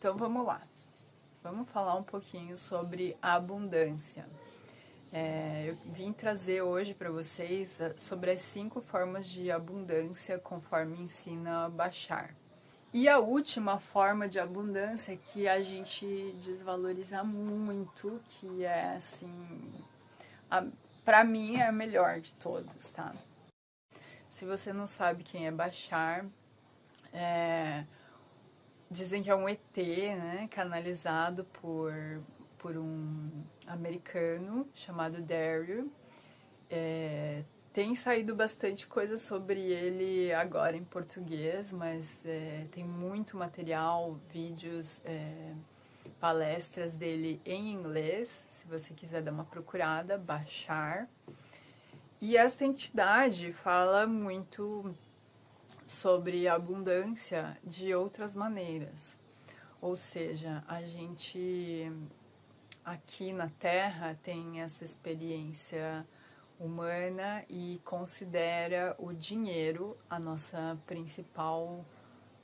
Então vamos lá, vamos falar um pouquinho sobre abundância. Eu vim trazer hoje para vocês sobre as 5 formas de abundância conforme ensina Bashar. E a última forma de abundância que a gente desvaloriza muito, que é assim, para mim é a melhor de todas, tá? Se você não sabe quem é Bashar, dizem que é um ET, né, canalizado por um americano chamado Daryl. Tem saído bastante coisa sobre ele agora em português, mas tem muito material, vídeos, palestras dele em inglês, se você quiser dar uma procurada, Bashar. E essa entidade fala muito sobre abundância de outras maneiras. Ou seja, a gente aqui na Terra tem essa experiência humana e considera o dinheiro a nossa principal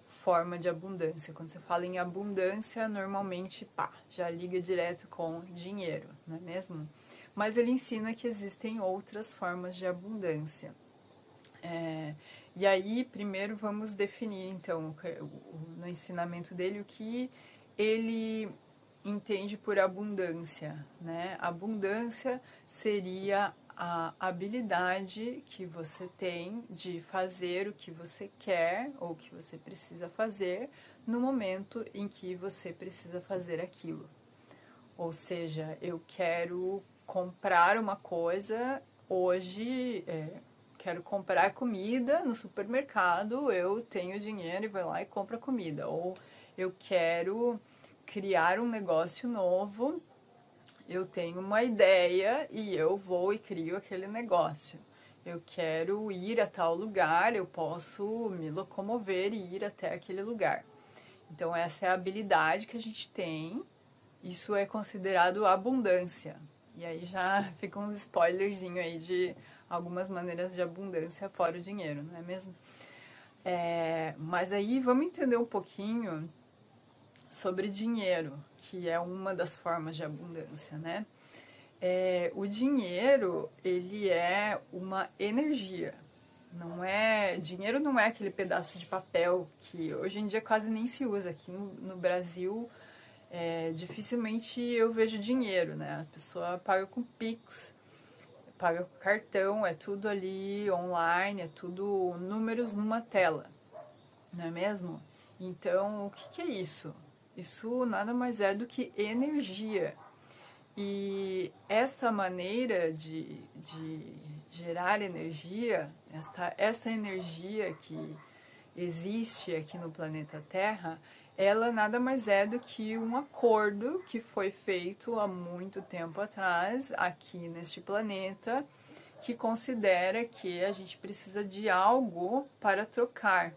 forma de abundância. Quando você fala em abundância, normalmente, já liga direto com dinheiro, não é mesmo? Mas ele ensina que existem outras formas de abundância. E aí, primeiro vamos definir, então, no ensinamento dele, o que ele entende por abundância, né? Abundância seria a habilidade que você tem de fazer o que você quer ou que você precisa fazer no momento em que você precisa fazer aquilo. Ou seja, eu quero comprar uma coisa hoje, quero comprar comida no supermercado, eu tenho dinheiro e vou lá e compro a comida. Ou eu quero criar um negócio novo, eu tenho uma ideia e eu vou e crio aquele negócio. Eu quero ir a tal lugar, eu posso me locomover e ir até aquele lugar. Então essa é a habilidade que a gente tem, isso é considerado abundância. E aí já fica uns spoilerzinho aí de algumas maneiras de abundância fora o dinheiro, não é mesmo? Mas aí vamos entender um pouquinho sobre dinheiro, que é uma das formas de abundância, né? O dinheiro, ele é uma energia. Dinheiro não é aquele pedaço de papel que hoje em dia quase nem se usa. Aqui no Brasil, dificilmente eu vejo dinheiro, né? A pessoa paga com Pix, paga com cartão, é tudo ali online, é tudo números numa tela, não é mesmo? Então, o que é isso? Isso nada mais é do que energia. E essa maneira de gerar energia, essa energia que existe aqui no planeta Terra, ela nada mais é do que um acordo que foi feito há muito tempo atrás aqui neste planeta, que considera que a gente precisa de algo para trocar.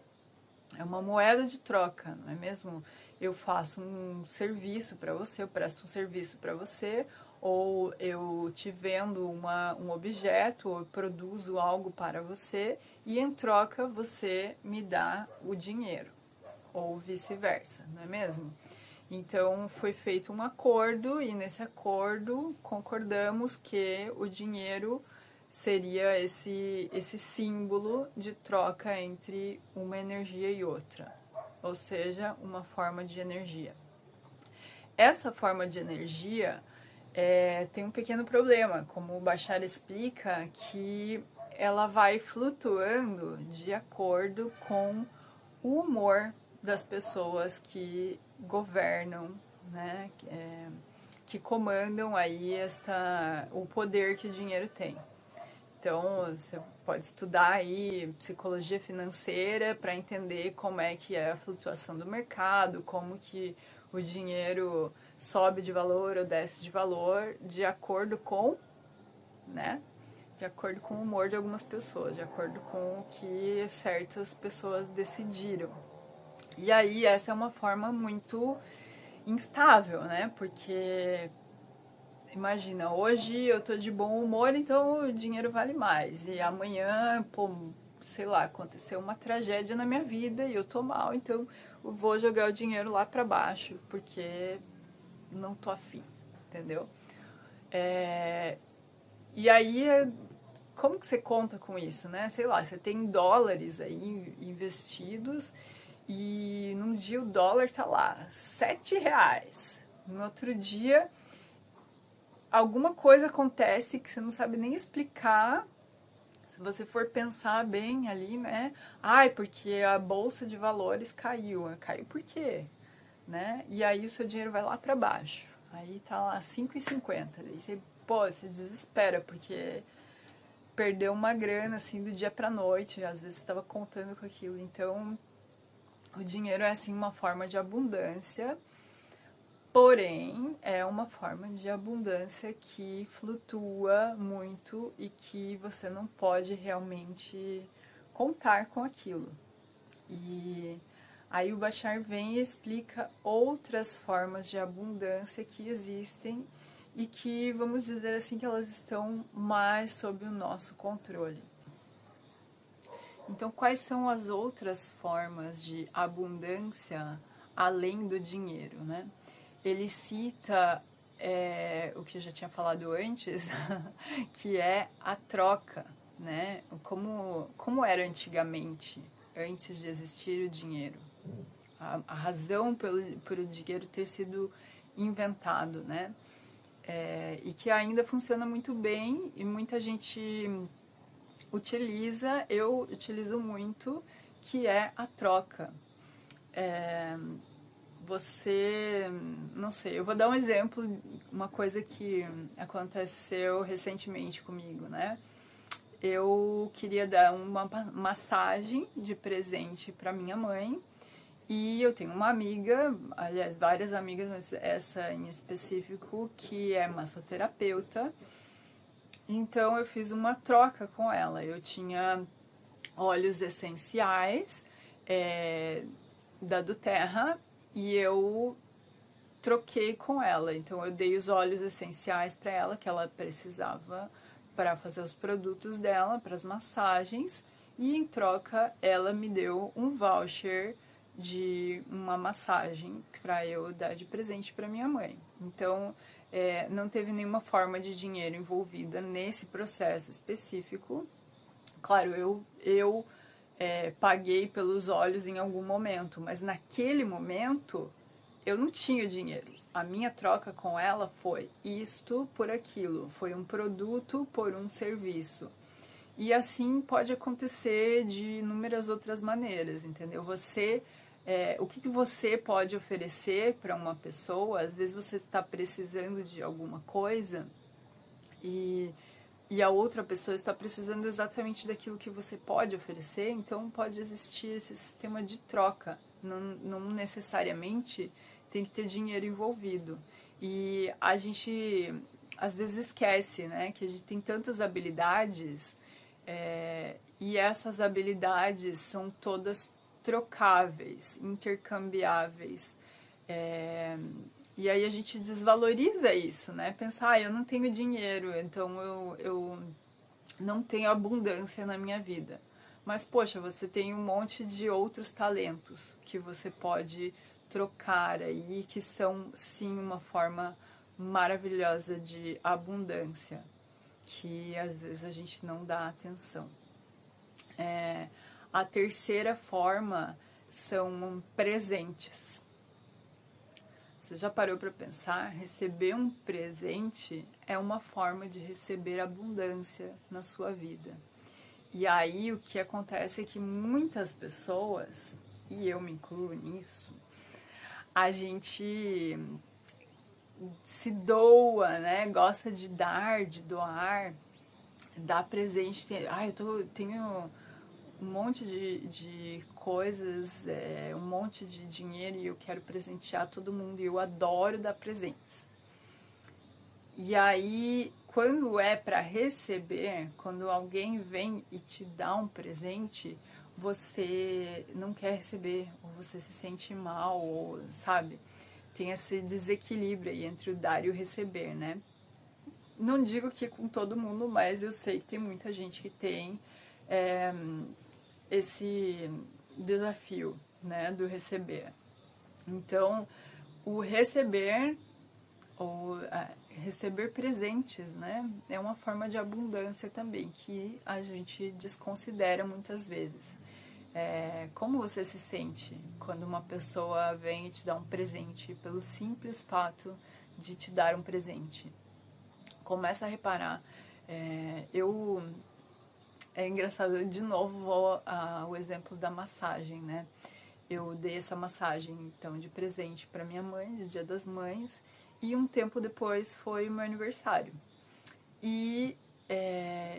É uma moeda de troca, não é mesmo? Eu faço um serviço para você, eu presto um serviço para você, ou eu te vendo um objeto, ou eu produzo algo para você, e em troca você me dá o dinheiro, ou vice-versa, não é mesmo? Então foi feito um acordo, e nesse acordo concordamos que o dinheiro seria esse símbolo de troca entre uma energia e outra, ou seja, uma forma de energia. Essa forma de energia tem um pequeno problema, como o Bashar explica, que ela vai flutuando de acordo com o humor das pessoas que governam, né, que comandam aí o poder que o dinheiro tem. Então, você pode estudar aí psicologia financeira para entender como é que é a flutuação do mercado, como que o dinheiro sobe de valor ou desce de valor de acordo com, né? De acordo com o humor de algumas pessoas, de acordo com o que certas pessoas decidiram. E aí, essa é uma forma muito instável, né? Porque imagina, hoje eu tô de bom humor, então o dinheiro vale mais. E amanhã, sei lá, aconteceu uma tragédia na minha vida e eu tô mal, então vou jogar o dinheiro lá para baixo, porque não tô afim, entendeu? E aí, como que você conta com isso, né? Sei lá, você tem dólares aí investidos e num dia o dólar tá lá, R$ 7. No outro dia, alguma coisa acontece que você não sabe nem explicar. Se você for pensar bem ali, né? Ai, porque a bolsa de valores caiu. Caiu por quê? Né? E aí o seu dinheiro vai lá para baixo. Aí tá lá 5,50. Aí você, pô, se desespera, porque perdeu uma grana assim do dia pra noite. Às vezes você tava contando com aquilo. Então, o dinheiro é assim uma forma de abundância. Porém, é uma forma de abundância que flutua muito e que você não pode realmente contar com aquilo. E aí o Bashar vem e explica outras formas de abundância que existem e que, vamos dizer assim, que elas estão mais sob o nosso controle. Então, quais são as outras formas de abundância além do dinheiro, né? Ele cita o que eu já tinha falado antes, que é a troca, né? Como era antigamente, antes de existir o dinheiro. A razão por o dinheiro ter sido inventado, né? E que ainda funciona muito bem e muita gente utiliza, eu utilizo muito, que é a troca. Você, não sei, eu vou dar um exemplo, uma coisa que aconteceu recentemente comigo, né? Eu queria dar uma massagem de presente para minha mãe e eu tenho uma amiga, aliás, várias amigas, mas essa em específico, que é massoterapeuta. Então eu fiz uma troca com ela. Eu tinha óleos essenciais da Doterra e eu troquei com ela. Então eu dei os óleos essenciais para ela que ela precisava para fazer os produtos dela, para as massagens, e em troca ela me deu um voucher de uma massagem para eu dar de presente para minha mãe. Então não teve nenhuma forma de dinheiro envolvida nesse processo específico. Claro, eu paguei pelos óleos em algum momento, mas naquele momento eu não tinha dinheiro. A minha troca com ela foi isto por aquilo, foi um produto por um serviço. E assim pode acontecer de inúmeras outras maneiras, entendeu? O que você pode oferecer para uma pessoa? Às vezes você está precisando de alguma coisa e a outra pessoa está precisando exatamente daquilo que você pode oferecer, então pode existir esse sistema de troca. Não necessariamente tem que ter dinheiro envolvido. E a gente às vezes esquece, né, que a gente tem tantas habilidades e essas habilidades são todas trocáveis, intercambiáveis. E aí a gente desvaloriza isso, né? Pensar, eu não tenho dinheiro, então eu não tenho abundância na minha vida. Mas, poxa, você tem um monte de outros talentos que você pode trocar aí, que são, sim, uma forma maravilhosa de abundância, que às vezes a gente não dá atenção. A terceira forma são presentes. Você já parou para pensar? Receber um presente é uma forma de receber abundância na sua vida. E aí o que acontece é que muitas pessoas, e eu me incluo nisso, a gente se doa, né? Gosta de dar, de doar, dar presente. Tenho um monte de coisas, um monte de dinheiro e eu quero presentear todo mundo e eu adoro dar presentes. E aí, quando é para receber, quando alguém vem e te dá um presente, você não quer receber, ou você se sente mal, ou, sabe? Tem esse desequilíbrio aí entre o dar e o receber, né? Não digo que com todo mundo, mas eu sei que tem muita gente que tem esse desafio. né, do receber. Então, o receber, ou receber presentes, né, é uma forma de abundância também, que a gente desconsidera muitas vezes. Como você se sente quando uma pessoa vem e te dá um presente pelo simples fato de te dar um presente? Começa a reparar. É engraçado, de novo, vou ao exemplo da massagem, né? Eu dei essa massagem, então, de presente para minha mãe, de Dia das Mães, e um tempo depois foi o meu aniversário. E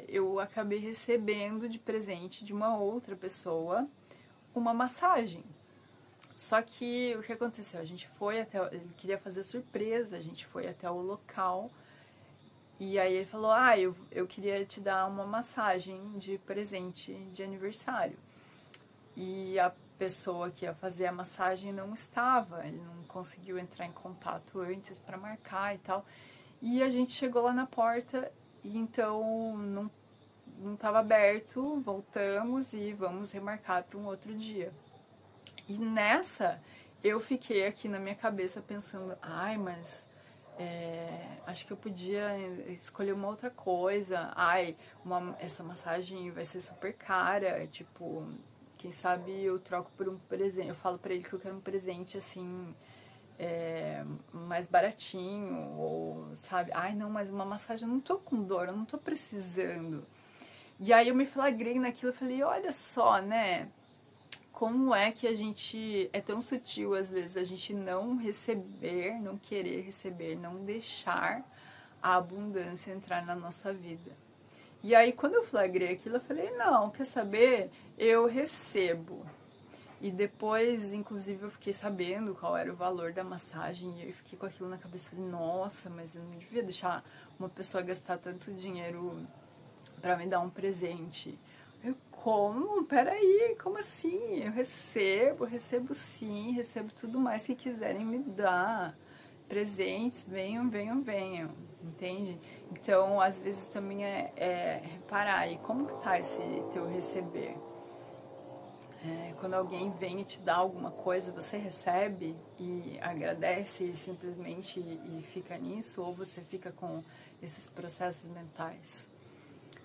eu acabei recebendo de presente de uma outra pessoa uma massagem. Só que o que aconteceu? A gente foi até... Ele queria fazer surpresa, a gente foi até o local. E aí ele falou, eu queria te dar uma massagem de presente de aniversário. E a pessoa que ia fazer a massagem não estava, ele não conseguiu entrar em contato antes para marcar e tal. E a gente chegou lá na porta e então não estava aberto, voltamos e vamos remarcar para um outro dia. E nessa eu fiquei aqui na minha cabeça pensando, mas acho que eu podia escolher uma outra coisa. Essa massagem vai ser super cara, tipo, quem sabe eu troco por um presente. Eu falo pra ele que eu quero um presente assim, mais baratinho, ou sabe, não, mas uma massagem, eu não tô com dor, eu não tô precisando. E aí eu me flagrei naquilo e falei, olha só, né? Como é que a gente é tão sutil às vezes a gente não receber, não querer receber, não deixar a abundância entrar na nossa vida. E aí quando eu flagrei aquilo, eu falei, não, quer saber? Eu recebo. E depois, inclusive, eu fiquei sabendo qual era o valor da massagem e eu fiquei com aquilo na cabeça, falei, nossa, mas eu não devia deixar uma pessoa gastar tanto dinheiro pra me dar um presente. Como? Peraí, como assim? Eu recebo sim, recebo tudo mais que quiserem me dar. Presentes, venham, venham, venham, entende? Então, às vezes também é reparar aí, como que tá esse teu receber? Quando alguém vem e te dá alguma coisa, você recebe e agradece simplesmente e fica nisso, ou você fica com esses processos mentais?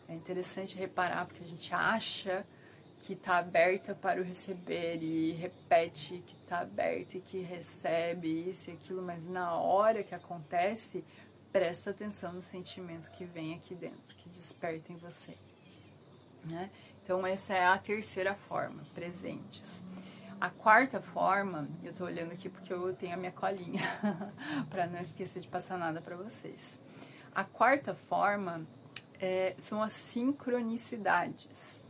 É interessante reparar porque a gente acha que está aberta para o receber e repete que está aberta e que recebe isso e aquilo, mas na hora que acontece, presta atenção no sentimento que vem aqui dentro, que desperta em você, né? Então essa é a terceira forma, presentes. A quarta forma, eu tô olhando aqui porque eu tenho a minha colinha para não esquecer de passar nada para vocês. A quarta forma são as sincronicidades.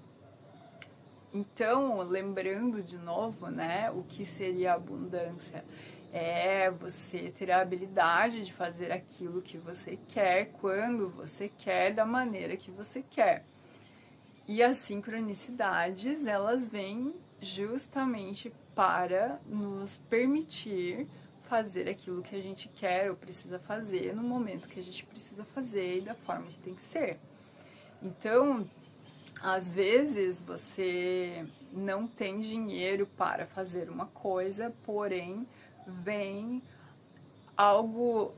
Então, lembrando de novo, né, o que seria abundância? É você ter a habilidade de fazer aquilo que você quer, quando você quer, da maneira que você quer. E as sincronicidades, elas vêm justamente para nos permitir fazer aquilo que a gente quer ou precisa fazer no momento que a gente precisa fazer e da forma que tem que ser. Então, às vezes você não tem dinheiro para fazer uma coisa, porém vem algo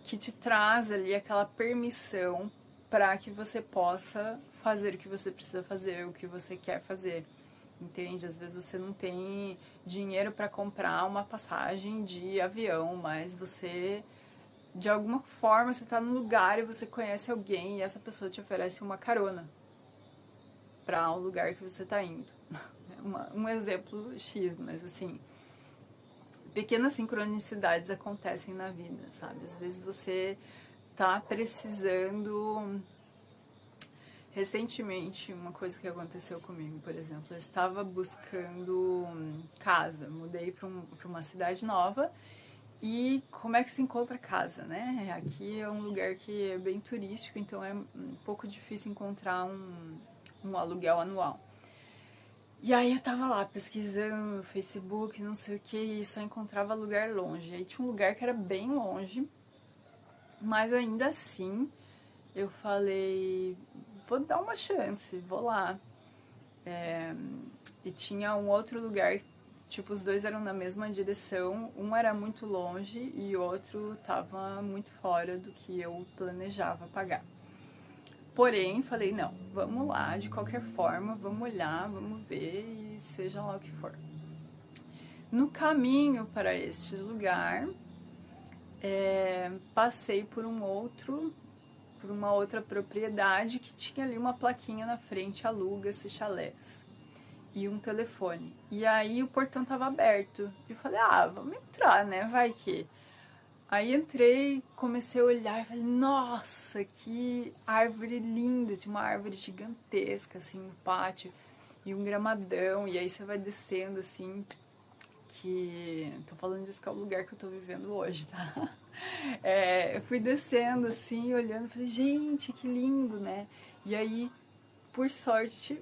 que te traz ali aquela permissão para que você possa fazer o que você precisa fazer, o que você quer fazer. Entende? Às vezes você não tem dinheiro para comprar uma passagem de avião, mas você, de alguma forma, você está num lugar e você conhece alguém e essa pessoa te oferece uma carona para o lugar que você está indo. Um exemplo X, mas assim, pequenas sincronicidades acontecem na vida, sabe? Às vezes você tá precisando... Recentemente, uma coisa que aconteceu comigo, por exemplo, eu estava buscando casa, mudei para uma cidade nova e como é que se encontra casa, né? Aqui é um lugar que é bem turístico, então é um pouco difícil encontrar um aluguel anual. E aí eu tava lá pesquisando no Facebook, não sei o que, e só encontrava lugar longe. Aí tinha um lugar que era bem longe, mas ainda assim eu falei, vou dar uma chance, vou lá. E tinha um outro lugar, tipo, os dois eram na mesma direção, um era muito longe e outro tava muito fora do que eu planejava pagar. Porém, falei, não, vamos lá, de qualquer forma, vamos olhar, vamos ver e seja lá o que for. No caminho para este lugar, passei por uma outra propriedade que tinha ali uma plaquinha na frente, aluga-se chalés, e um telefone. E aí o portão tava aberto. E eu falei, vamos entrar, né? Vai que. Aí entrei, comecei a olhar e falei, nossa, que árvore linda. Tinha uma árvore gigantesca, assim, no pátio. E um gramadão. E aí você vai descendo, assim, que... Tô falando disso que é o lugar que eu tô vivendo hoje, tá? Eu fui descendo, assim, olhando. Falei, gente, que lindo, né? E aí... Por sorte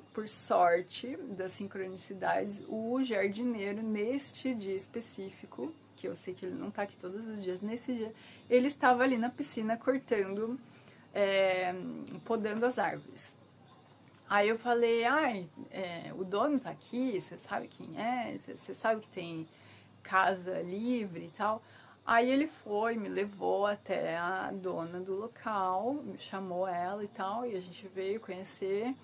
das sincronicidades, o jardineiro, neste dia específico, que eu sei que ele não tá aqui todos os dias, nesse dia, ele estava ali na piscina cortando, podando as árvores. Aí eu falei, o dono tá aqui, você sabe quem é? Você sabe que tem casa livre e tal? Aí ele foi, me levou até a dona do local, me chamou ela e tal, e a gente veio conhecer.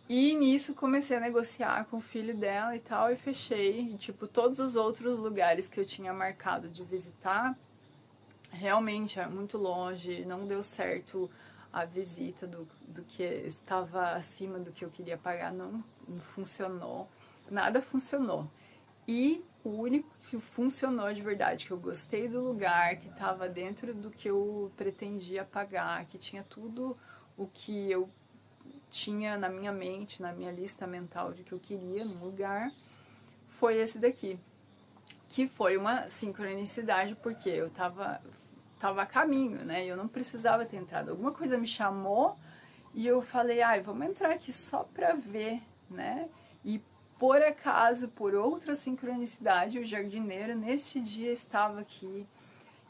E nisso comecei a negociar com o filho dela e tal, e fechei. E, tipo, todos os outros lugares que eu tinha marcado de visitar, realmente era muito longe, não deu certo a visita do que estava acima do que eu queria pagar, não funcionou, nada funcionou. E o único que funcionou de verdade, que eu gostei do lugar, que estava dentro do que eu pretendia pagar, que tinha tudo o que eu tinha na minha mente, na minha lista mental de que eu queria no lugar, foi esse daqui. Que foi uma sincronicidade, porque eu tava a caminho, né? Eu não precisava ter entrado. Alguma coisa me chamou e eu falei, vamos entrar aqui só pra ver, né? E por acaso, por outra sincronicidade, o jardineiro neste dia estava aqui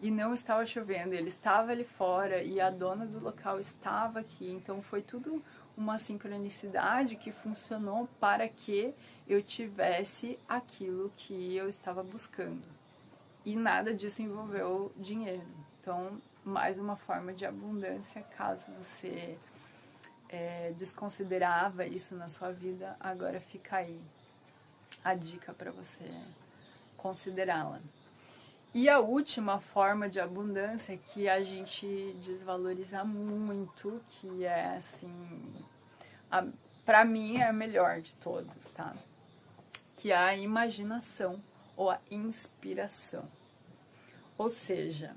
e não estava chovendo, ele estava ali fora e a dona do local estava aqui, então foi tudo uma sincronicidade que funcionou para que eu tivesse aquilo que eu estava buscando. E nada disso envolveu dinheiro. Então, mais uma forma de abundância, caso você desconsiderava isso na sua vida, agora fica aí a dica para você considerá-la. E a última forma de abundância que a gente desvaloriza muito, que é assim, pra mim é a melhor de todas, tá? Que é a imaginação ou a inspiração. Ou seja,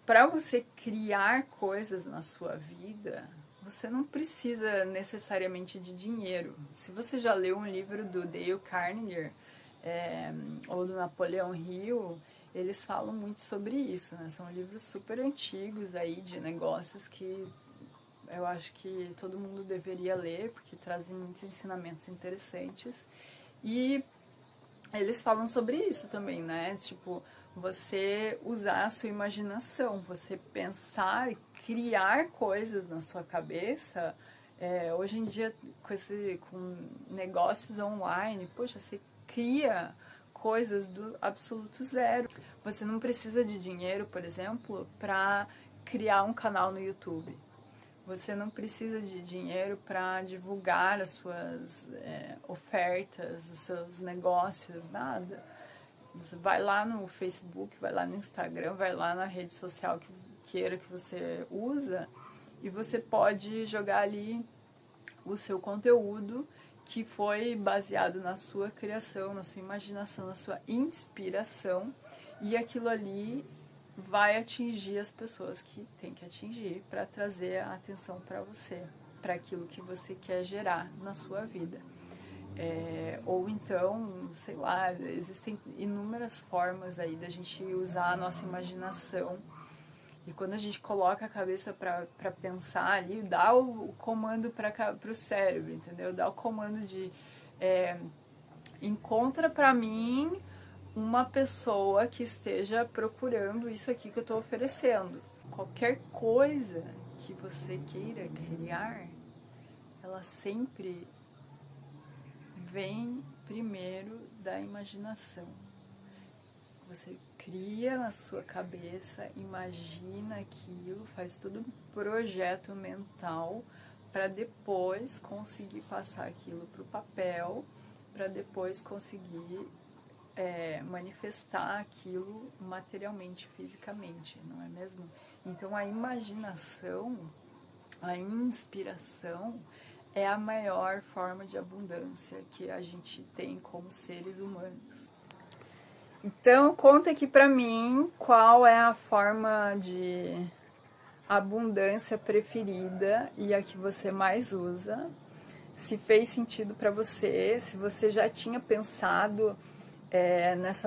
para você criar coisas na sua vida, você não precisa necessariamente de dinheiro. Se você já leu um livro do Dale Carnegie ou do Napoleão Hill, eles falam muito sobre isso, né? São livros super antigos aí de negócios que eu acho que todo mundo deveria ler, porque trazem muitos ensinamentos interessantes. E eles falam sobre isso também, né? Tipo, você usar a sua imaginação, você pensar e criar coisas na sua cabeça. Hoje em dia, com negócios online, poxa, você cria coisas do absoluto zero. Você não precisa de dinheiro, por exemplo, para criar um canal no YouTube. Você não precisa de dinheiro para divulgar as suas ofertas, os seus negócios, nada. Você vai lá no Facebook, vai lá no Instagram, vai lá na rede social que queira que você usa e você pode jogar ali o seu conteúdo que foi baseado na sua criação, na sua imaginação, na sua inspiração, e aquilo ali vai atingir as pessoas que tem que atingir para trazer a atenção para você, para aquilo que você quer gerar na sua vida. Ou então, sei lá, existem inúmeras formas aí da gente usar a nossa imaginação. E quando a gente coloca a cabeça para pensar ali, dá o comando para o cérebro, entendeu? Dá o comando de encontra para mim uma pessoa que esteja procurando isso aqui que eu estou oferecendo. Qualquer coisa que você queira criar, ela sempre vem primeiro da imaginação. Você cria na sua cabeça, imagina aquilo, faz todo um projeto mental para depois conseguir passar aquilo para o papel, para depois conseguir manifestar aquilo materialmente, fisicamente, não é mesmo? Então a imaginação, a inspiração é a maior forma de abundância que a gente tem como seres humanos. Então, conta aqui pra mim qual é a forma de abundância preferida e a que você mais usa. Se fez sentido pra você, se você já tinha pensado nessas